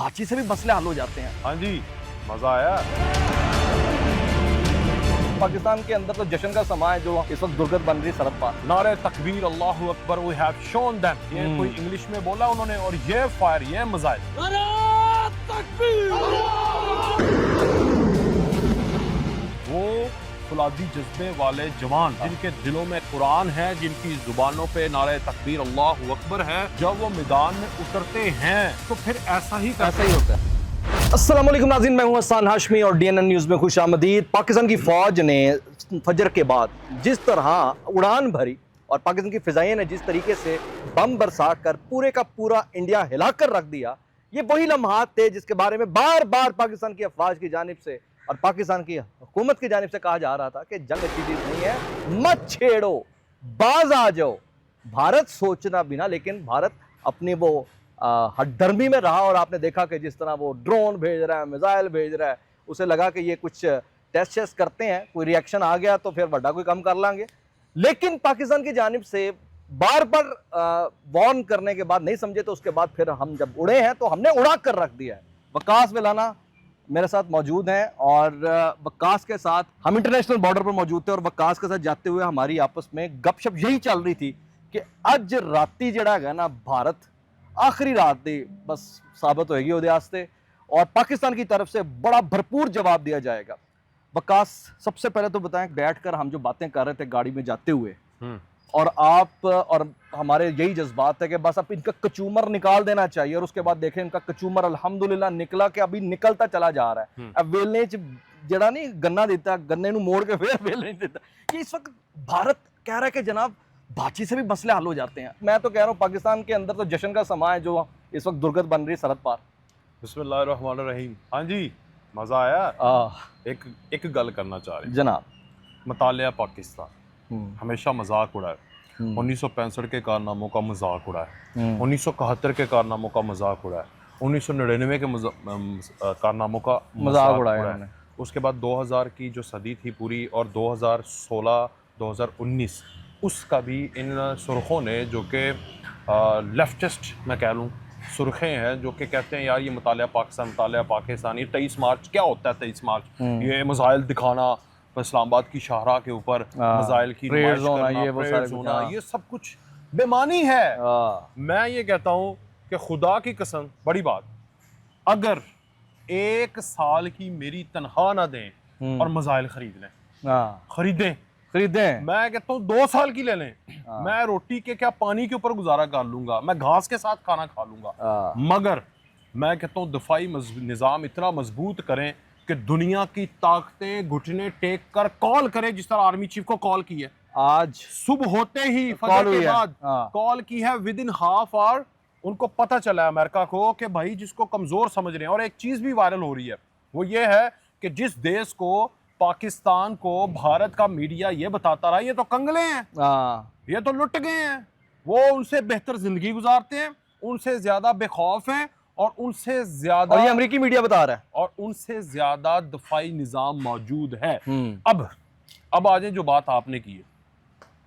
बातचीत से भी मसले हल हो जाते हैं। हाँ जी, मजा आया। पाकिस्तान के अंदर तो जश्न का समा है जो इस वक्त दुर्गत बन रही सरहद पार। नारे तकबीर, अल्लाहु अकबर, वी हैव शोन देम। ये कोई इंग्लिश में बोला उन्होंने, और ये फायर, ये मिसाइल। वो फौलादी जज्बे वाले जवान जिनके दिलों में कुरान है, जिनकी जुबानों पे नारे तकबीर, अल्लाहु अकबर है, जब वो मैदान में उतरते हैं तो फिर ऐसा ही होता है। अस्सलाम वालेकुम नाज़रीन, मैं हूं हसन हाशमी और DNN न्यूज़ में खुश आमदीद। पाकिस्तान की फ़ौज ने फजर के बाद जिस तरह उड़ान भरी और पाकिस्तान की फ़िज़ाएं ने जिस तरीके से बम बरसा कर पूरे का पूरा इंडिया हिला कर रख दिया, ये वही लम्हात थे जिसके बारे में बार बार पाकिस्तान की अफवाज की जानिब से और पाकिस्तान की हुकूमत की जानिब से कहा जा रहा था कि जंग अच्छी चीज़ नहीं है, मत छेड़ो, बाज आ जाओ। भारत सोचना बिना, लेकिन भारत अपनी वो हठधर्मी में रहा और आपने देखा कि जिस तरह वो ड्रोन भेज रहा है, मिसाइल भेज रहा है, उसे लगा कि ये कुछ टेस्ट करते हैं, कोई रिएक्शन आ गया तो फिर बड़ा कोई कम कर लाएंगे। लेकिन पाकिस्तान की जानिब से बार बार वार्न करने के बाद नहीं समझे, तो उसके बाद फिर हम जब उड़े हैं तो हमने उड़ा कर रख दिया है। वक्कास मिलाना मेरे साथ मौजूद हैं और वक्कास के साथ हम इंटरनेशनल बॉर्डर पर मौजूद थे और वक्कास के साथ जाते हुए हमारी आपस में गपशप यही चल रही थी कि अज राती जड़ा है ना, भारत आखिरी रात थी बस साबित होगी ਉਹਦੇ वास्ते और पाकिस्तान की तरफ से बड़ा भरपूर जवाब दिया जाएगा। वक्कास, सबसे पहले तो बताएं, बैठकर हम जो बातें कर रहे थे गाड़ी में जाते हुए, और आप और हमारे यही जज्बात है कि बस अब इनका कचूमर निकाल देना चाहिए, और उसके बाद देखें इनका कचूमर अल्हम्दुलिल्लाह निकला कि अभी निकलता चला जा रहा है। अब वेलने जड़ा नहीं गन्ना देता, गन्ने ਨੂੰ मोड़ के फिर वेल नहीं देता। कि इस वक्त भारत कह रहा है कि जनाब बातचीत से भी मसले हल हो जाते हैं। मैं तो कह रहा हूँ पाकिस्तान के अंदर तो जश्न का समा है जो इस वक्त दुर्गत बन रही सरहद पार। बिस्मिल्लाहिर्रहमानिर्रहीम। हाँ जी, मजा आया। एक गल करना चाह रहे जनाब, मुतालिया पाकिस्तान हमेशा मजाक उड़ा है। 1965 के कारनामों का मजाक उड़ा है, 1971 के कारनामों का मजाक उड़ा है, 1999 के कारनामों का मजाक उड़ाया है। उसके बाद 2000 की जो सदी थी पूरी, और 2016 2019 उसका भी इन सुर्खों ने, जो कि लेफ्टिस्ट मैं कह लूँ सुर्खें हैं, जो कि कहते हैं यार ये मुतालिया पाकिस्तान, ये 23 मार्च क्या होता है, 23 मार्च ये मिसाइल दिखाना इस्लामाबाद की शाहरा के ऊपर, मिसाइल की नुमाइश करना, ये सब कुछ बेमानी है। मैं ये कहता हूँ कि खुदा की कसम, बड़ी बात, अगर 1 साल की मेरी तनख्वाह ना दें और मिसाइल खरीद लें, खरीदें, मैं कहता हूँ 2 साल की ले लें, मैं रोटी के क्या पानी के ऊपर गुजारा कर लूंगा, मैं घास के साथ खाना खा लूंगा, मगर मैं कहता हूँ दफाई निज़ाम इतना मजबूत करें कि दुनिया की ताकतें घुटने टेक कर कॉल करें, जिस तरह आर्मी चीफ को कॉल की है आज सुबह होते ही, फजर के बाद कॉल की है, विद इन हाफ आवर उनको पता चला है अमेरिका को कि भाई जिसको कमजोर समझ रहे हैं। और एक चीज भी वायरल हो रही है, वो ये है कि जिस देश को, पाकिस्तान को भारत का मीडिया ये बताता रहा ये तो कंगले हैं, ये तो लुट गए हैं, वो उनसे बेहतर जिंदगी गुजारते हैं, उनसे ज्यादा बेखौफ हैं, और उनसे ज्यादा, और ये अमेरिकी मीडिया बता रहा है, और उनसे ज्यादा दफाई निजाम मौजूद है। अब आ जाए जो बात आपने की है।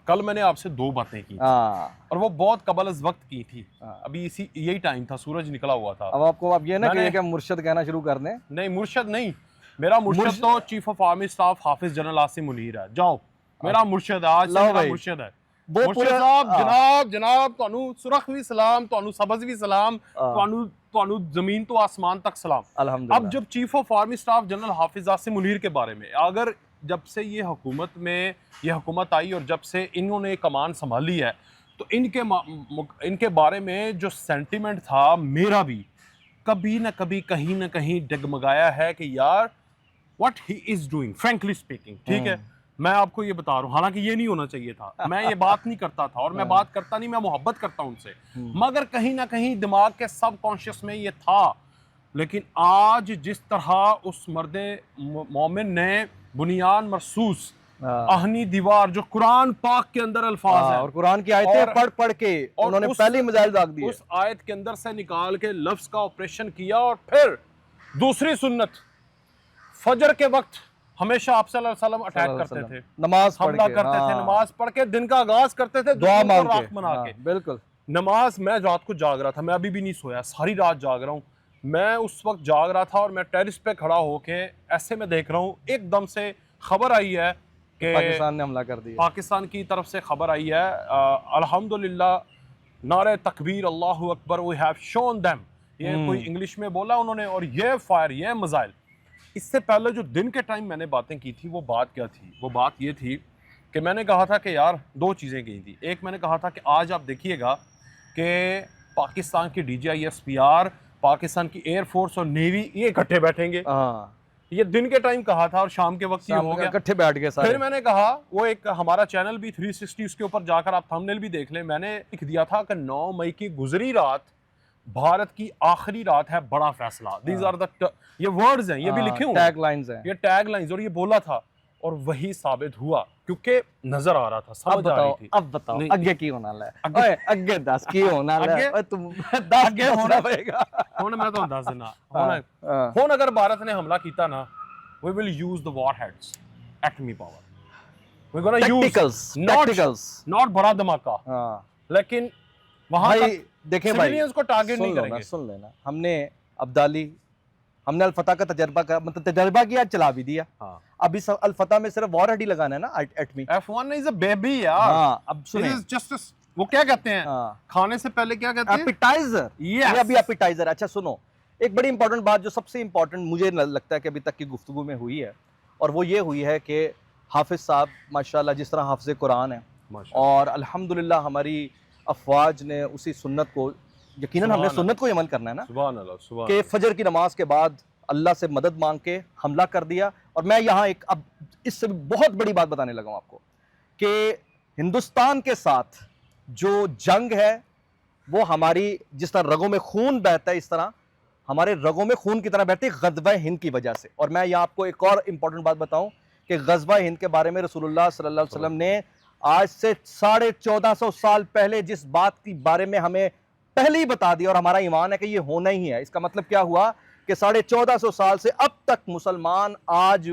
कल मैंने आपसे 2 बातें की और वो बहुत कबल अज़ वक्त की थी। अभी यही टाइम था, सूरज निकला हुआ था। अब आपको अब ये ना कि मुर्शद कहना शुरू कर दें। नहीं, मुर्शद नहीं, मेरा मुर्शद तो chief of army staff Hafiz general Asim Munir है। जाओ, मेरा मुर्शद आज से मेरा मुर्शद है। मुर्शद साहब, जनाब ਤੁਹਾਨੂੰ सुरख भी सलाम, ਤੁਹਾਨੂੰ सबज भी सलाम, ਤੁਹਾਨੂੰ जमीन तो आसमान तक सलाम। अब जब chief of army staff general Hafiz Asim Munir के बारे में, अगर जब से ये हुकूमत आई और जब से इन्होंने कमान संभाली है, तो इनके बारे में जो सेंटिमेंट था मेरा भी कभी ना कभी कहीं ना कहीं डगमगाया है कि यार what he is doing, frankly speaking. ठीक है, मैं आपको ये बता रहा हूँ, हालांकि ये नहीं होना चाहिए था, मैं ये बात नहीं करता था, और मैं बात करता नहीं, मैं मोहब्बत करता हूँ उनसे, मगर कहीं ना कहीं दिमाग के सबकॉन्शियस में ये था। लेकिन आज जिस तरह उस मर्दे मोमिन ने बुनियान मरसूस आहनी दीवार, जो कुरान पाक के अंदर अल्फाज है, और कुरान की आयतें पढ़ के उन्होंने पहली मिसाइल दाग दी, उस आयत के अंदर से निकाल के लफ्ज का ऑपरेशन किया, और फिर दूसरी सुन्नत, फजर के वक्त हमेशा आप सल्लल्लाहु अलैहि वसल्लम अटैक करते थे, नमाज हमला करते थे, नमाज पढ़ के दिन का आगाज करते थे, दुआ राख मना के। बिल्कुल, नमाज, मैं रात को जाग रहा था, मैं अभी भी नहीं सोया, सारी रात जाग रहा हूँ, मैं उस वक्त जाग रहा था और मैं टेरिस पे खड़ा होके ऐसे में देख रहा हूँ, एकदम से खबर आई है कि पाकिस्तान ने हमला कर दिया। पाकिस्तान की तरफ से खबर आई है, अल्हम्दुलिल्लाह, नारे तकबीर, अल्लाहु अकबर, वी हैव शोन देम, ये कोई इंग्लिश में बोला उन्होंने, और ये फायर, ये मिसाइल। इससे पहले जो दिन के टाइम मैंने बातें की थी, वो बात क्या थी? वो बात ये थी कि मैंने कहा था कि यार दो चीज़ें कही थी। एक, मैंने कहा था कि आज आप देखिएगा कि पाकिस्तान की DGISPR, पाकिस्तान की एयरफोर्स और नेवी ये इकट्ठे बैठेंगे। ये दिन के टाइम कहा था और शाम के वक्त ये हो गया, इकट्ठे बैठ गए सारे। फिर मैंने कहा, वो एक हमारा चैनल भी 360, उसके ऊपर जाकर आप थंबनेल भी देख लें, मैंने लिख दिया था कि 9 मई की गुजरी रात भारत की आखिरी रात है, बड़ा फैसला। दीज आर द, ये वर्ड्स हैं, ये भी लिखे हुए टैग लाइंस हैं, ये टैग लाइंस, और ये बोला था और वही साबित हुआ, क्योंकि नजर आ रहा था, समझ आ रही थी। अब बताओ आगे की होना है, ओए आगे दस की होना है, ओए तुम 10 आगे होना पड़ेगा। हुन मैं तो दस देना हुन अगर भारत ने हमला किया ना, we will use the warheads, atomic power, we're gonna use not बड़ा धमाका, लेकिन वहां भाई देखें, सिविलियंस को टारगेट नहीं करेंगे। सुन लेना, हमने अब्दाली, हमने अल-फतह का तजर्बा का, मतलब तजर्बा किया, चला भी दिया। अब इस अल-फतह में सिर्फ वॉर हेड ही लगाना है ना, एटमी। F1 is a baby यार। अब सुने, वो क्या कहते हैं, खाने से पहले क्या कहते हैं? एपिटाइजर। ये अभी एपिटाइजर। अच्छा सुनो, एक बड़ी इंपॉर्टेंट बात जो सबसे इंपॉर्टेंट मुझे लगता है कि अभी तक की गुफ्तगू में हुई है, और वो ये हुई है कि हाफिज साहब माशाल्लाह जिस तरह हाफिज कुरान है, और अल्हम्दुलिल्लाह हमारी अफवाज ने उसी सुन्नत को, यकीनन हमने सुन्नत को अमल करना है ना, सुभान अल्लाह, सुभान कि फजर की नमाज के बाद अल्लाह से मदद मांग के हमला कर दिया। और मैं यहाँ एक अब इससे बहुत बड़ी बात बताने लगा हूँ आपको कि हिंदुस्तान के साथ जो जंग है वो हमारी, जिस तरह रगों में खून बहता है, इस तरह हमारे रगों में खून की तरह बहती है ग़ज़वा हिंद की वजह से। और मैं यहाँ आपको एक और इम्पॉर्टेंट बात बताऊं कि ग़ज़वा हिंद के बारे में रसूलुल्लाह सल्लल्लाहु अलैहि वसल्लम ने आज से 1450 साल पहले जिस बात के बारे में हमें पहले ही बता दिया, और हमारा ईमान है कि ये होना ही है। इसका मतलब क्या हुआ कि 1450 साल से अब तक मुसलमान आज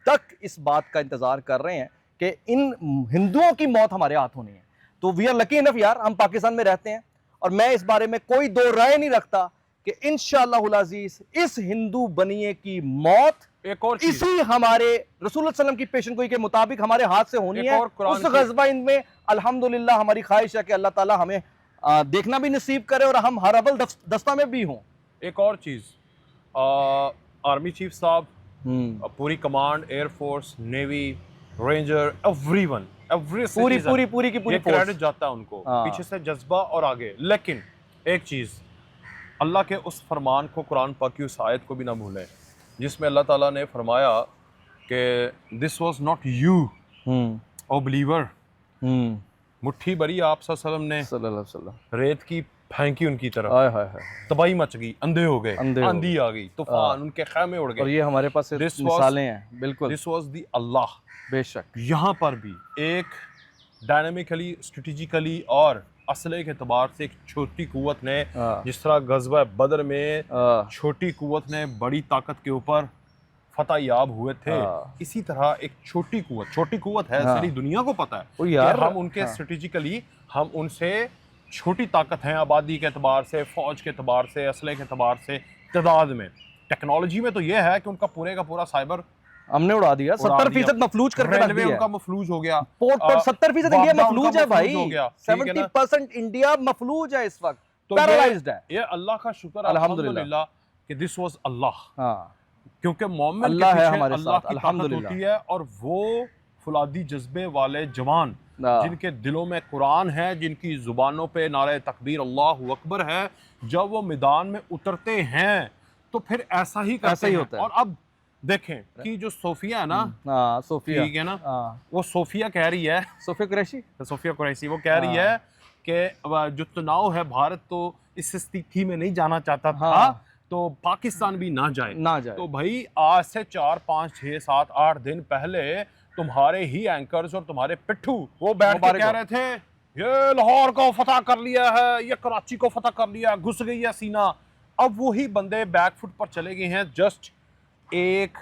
तक इस बात का इंतज़ार कर रहे हैं कि इन हिंदुओं की मौत हमारे हाथ होनी है। तो वी आर लकी इनफ यार, हम पाकिस्तान में रहते हैं, और मैं इस बारे में कोई दो राय नहीं रखता कि इंशाअल्लाहुल अज़ीज़ इस हिंदू बनिए की मौत एक और इसी हमारे रसूलुल्लाह सल्लल्लाहु अलैहि वसल्लम की पेशन गोई के मुताबिक हमारे हाथ से होनी है। उस ग़ज़वा इनमें अल्हम्दुलिल्लाह हमारी ख्वाहिश है कि अल्लाह ताला हमें देखना भी नसीब करे और हम हर अव्वल दस्ता में भी हों। एक और चीज़, आर्मी चीफ साहब, पूरी command, air force, navy, ranger, everyone, पूरी की पूरी क्रेडिट जाता है उनको, पीछे से जज्बा और आगे। लेकिन एक चीज़, अल्लाह के उस फरमान को, कुरान पाक की उस आयत को भी ना भूलें जिसमें अल्लाह ताला ने फरमाया कि this was not you O believer. मुट्ठी भरी आप सल्लल्लाहु अलैहि वसल्लम रेत की फेंकी उनकी तरफ, तबाही मच गई, अंधे हो गए, आंधी आ गई, तूफान, उनके खैमे उड़ गए। और ये हमारे पास मिसालें हैं। बिल्कुल, दिस वाज द अल्लाह। बेशक यहाँ पर भी एक डायनामिकली, स्ट्रेटेजिकली और असले के एतबार से एक छोटी कुव्वत ने, जिस तरह ग़ज़वा बदर में छोटी कुव्वत ने बड़ी ताकत के ऊपर फतह याब हुए थे, इसी तरह एक छोटी कुव्वत है, सारी दुनिया को पता है कि हम उनके स्ट्रेटेजिकली, हम उनसे छोटी ताकत हैं, आबादी के एतबार से, फौज के एतबार से, असले के एतबार से, तादाद में। टेक्नोलॉजी में तो यह है कि उनका पूरे का पूरा साइबर हमने उड़ा दिया, 70% मफलूज करके रख दिया। उनका मफलूज हो गया, पोर्ट पर 70% इंडिया मफलूज है भाई, 70% इंडिया मफलूज है इस वक्त, पैरालाइज्ड है। ये अल्लाह का शुक्र अल्हम्दुलिल्लाह कि दिस वाज अल्लाह, क्योंकि मोमिन के अल्लाह है पीछे हमारे अल्लाह साथ, की ताकत होती है, और वो फुलादी जज्बे वाले जवान जिनके दिलों में कुरान है, जिनकी जुबानों पे नारे तकबीर अल्लाहु अकबर है, जब वो मैदान में उतरते हैं तो फिर ऐसा ही करते हैं। होता है। और अब देखें कि जो सोफिया है ना, सोफिया, ठीक है ना, वो सोफिया कह रही है, सोफिया कुरैशी वो कह रही है कि जो चुनाव है, भारत तो इस स्थिति में नहीं जाना चाहता था, तो पाकिस्तान भी ना जाए। तो भाई आज से 4, 5, 6, 7, 8 दिन पहले तुम्हारे ही एंकर्स और तुम्हारे पिट्ठू वो बैठ के कह रहे थे ये लाहौर को फतह कर लिया है, ये कराची को फतह कर लिया, घुस गई है सीना। अब वही बंदे बैकफुट पर चले गए हैं। जस्ट एक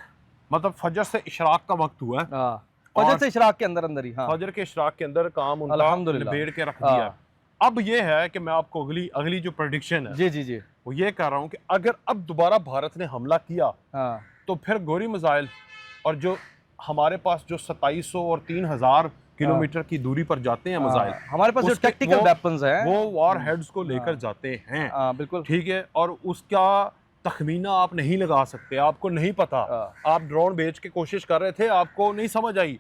मतलब फजर से इशराक का वक्त हुआ है, फजर से इशराक के अंदर ही, फजर के इशराक के अंदर काम उनका निबेड़ के रख दिया। अब ये है कि मैं आपको अगली जो प्रेडिक्शन है जी वो ये कह रहा हूँ कि अगर अब दोबारा भारत ने हमला किया हाँ तो फिर गोरी मिसाइल और जो हमारे पास जो 2700 और 3000 किलोमीटर की दूरी पर जाते हैं मिसाइल, हमारे पास जो उसके- टेक्टिकल वेपन्स हैं वो वॉर हेड्स को लेकर जाते हैं। बिल्कुल ठीक है, और उसका तखमीना आप नहीं लगा सकते, आपको नहीं पता। आप ड्रोन बेच के कोशिश कर रहे थे, आपको नहीं समझ आई।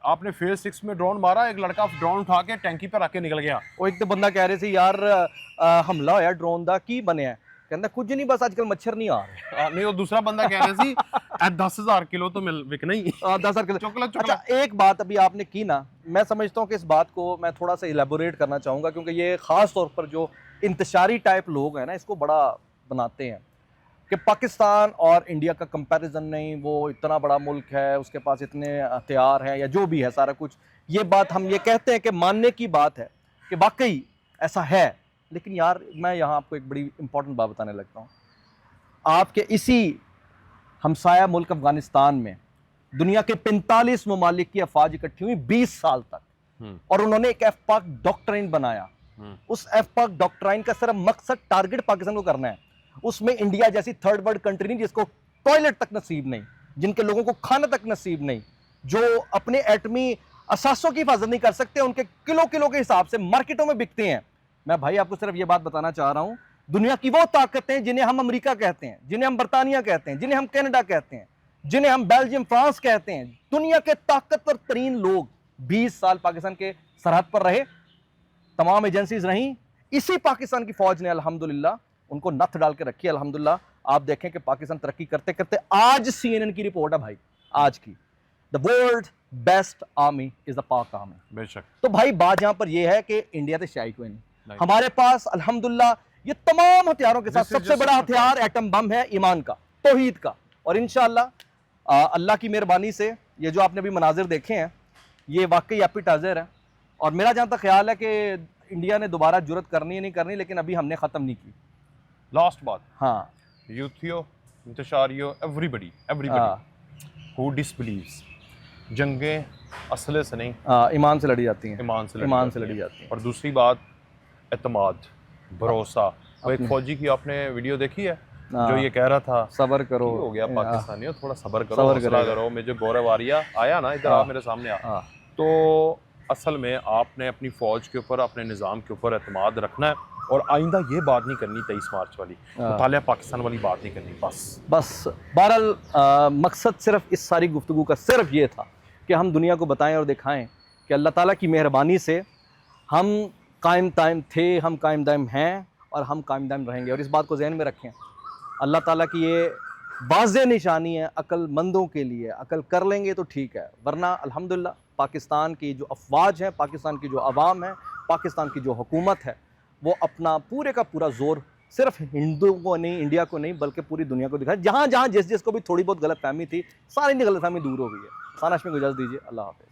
आपने फेज 6 में ड्रोन मारा, एक लड़का ड्रोन उठा के टैंकी पर आके निकल गया। वो एक तो बंदा कह रहे थे यार हमला होया ड्रोन दा की बनया, कहता कुछ नहीं बस आजकल मच्छर नहीं आ रहे। नहीं, वो दूसरा बंदा कह रहे सी 10,000 किलो तो मिल विक नहीं 10,000 किलो। चुकला अच्छा एक बात अभी आपने की ना, मैं समझता हूँ कि इस बात को मैं थोड़ा सा इलेबोरेट करना चाहूँगा, क्योंकि ये ख़ास तौर पर जो इंतशारी टाइप लोग हैं ना इसको बड़ा बनाते हैं कि पाकिस्तान और इंडिया का कंपैरिजन नहीं, वो इतना बड़ा मुल्क है, उसके पास इतने हथियार हैं या जो भी है सारा कुछ। ये बात हम ये कहते हैं कि मानने की बात है कि वाकई ऐसा है, लेकिन यार मैं यहाँ आपको एक बड़ी इंपॉर्टेंट बात बताने लगता हूँ। आपके इसी हमसाया मुल्क अफगानिस्तान में दुनिया के 45 ममालिक की अफवाज इकट्ठी हुई 20 साल तक, और उन्होंने एक एफ पाक डॉक्ट्राइन बनाया। उस एफ पाक डॉक्ट्राइन का सिर्फ मकसद टारगेट पाकिस्तान को करना है। उसमें इंडिया जैसी थर्ड वर्ल्ड कंट्री नहीं, जिसको टॉयलेट तक नसीब नहीं, जिनके लोगों को खाना तक नसीब नहीं, जो अपने एटमी असासों की हिफाजत नहीं कर सकते, उनके किलो किलो के हिसाब से मार्केटों में बिकते हैं। मैं भाई आपको सिर्फ ये बात बताना चाह रहा हूं, दुनिया की वो ताकतें जिन्हें हम अमेरिका कहते हैं, जिन्हें हम बर्तानिया कहते हैं, जिन्हें हम कनाडा कहते हैं, जिन्हें हम बेल्जियम फ्रांस कहते हैं, दुनिया के ताकतवर तरीन लोग 20 साल पाकिस्तान के सरहद पर रहे, तमाम एजेंसीज रहीं। इसी पाकिस्तान की फौज ने अल्हम्दुलिल्लाह उनको नथ डाल के रखी है। अल्हम्दुलिल्लाह आप देखें कि पाकिस्तान तरक्की करते करते, आज CNN की रिपोर्ट है भाई, आज की, the world best army is the पाक आर्मी। बेशक। तो भाई बात यहां पर यह है कि इंडिया से शायद हुए नहीं, हमारे पास अल्हम्दुलिल्लाह ये तमाम हथियारों के साथ सबसे बड़ा हथियार एटम बम है, ईमान का, तौहीद का। और इंशाअल्लाह अल्लाह की मेहरबानी से ये जो आपने अभी मनाजिर देखे हैं ये वाकई एपिटाइजर है। और मेरा जहां तक ख्याल है कि इंडिया ने दोबारा जुर्रत करनी है नहीं करनी, लेकिन अभी हमने ख़त्म नहीं की। लास्ट बात, हाँ यूथियो, इंतशारियो, एवरीबडी हु डिसबिलीव्स, जंगें असले से नहीं, ईमान से लड़ी जाती हैं, ईमान से लड़ी जाती हैं। और दूसरी बात एतमाद, भरोसा। वो एक फौजी की आपने वीडियो देखी है जो ये कह रहा था सबर करो, हो गया पाकिस्तानियों, थोड़ा सबर करो, हौसला करो। मुझे गौरव आर्या आया ना इधर, आप मेरे सामने आ, तो असल में आपने अपनी फ़ौज के ऊपर, अपने निज़ाम के ऊपर एतमाद रखना है, और आइंदा ये बात नहीं करनी 23 मार्च वाली, मुतालिया पाकिस्तान वाली बात नहीं करनी। बस बहरहाल मकसद सिर्फ इस सारी गुफ्तगू का सिर्फ ये था कि हम दुनिया को बताएं और दिखाएं कि अल्लाह ताला की मेहरबानी से हम कायम दायम थे, हम कायम दायम हैं, और हम कायम दायम रहेंगे। और इस बात को जहन में रखें, अल्लाह ताला की ये वाज़ेह निशानी है अक्लमंदों के लिए। अकल कर लेंगे तो ठीक है, वरना अल्हम्दुलिल्लाह पाकिस्तान की जो अफवाज है, पाकिस्तान की जो अवाम है, पाकिस्तान की जो हुकूमत है, वो अपना पूरे का पूरा जोर सिर्फ हिंदुओं को नहीं, इंडिया को नहीं, बल्कि पूरी दुनिया को दिखाए। जहाँ जहाँ जिस जिस को भी थोड़ी बहुत गलत फहमी थी, सारी गलत फहमी दूर हो गई है। खाना में इजाज़त दीजिए, अल्लाह हाफ़िज़।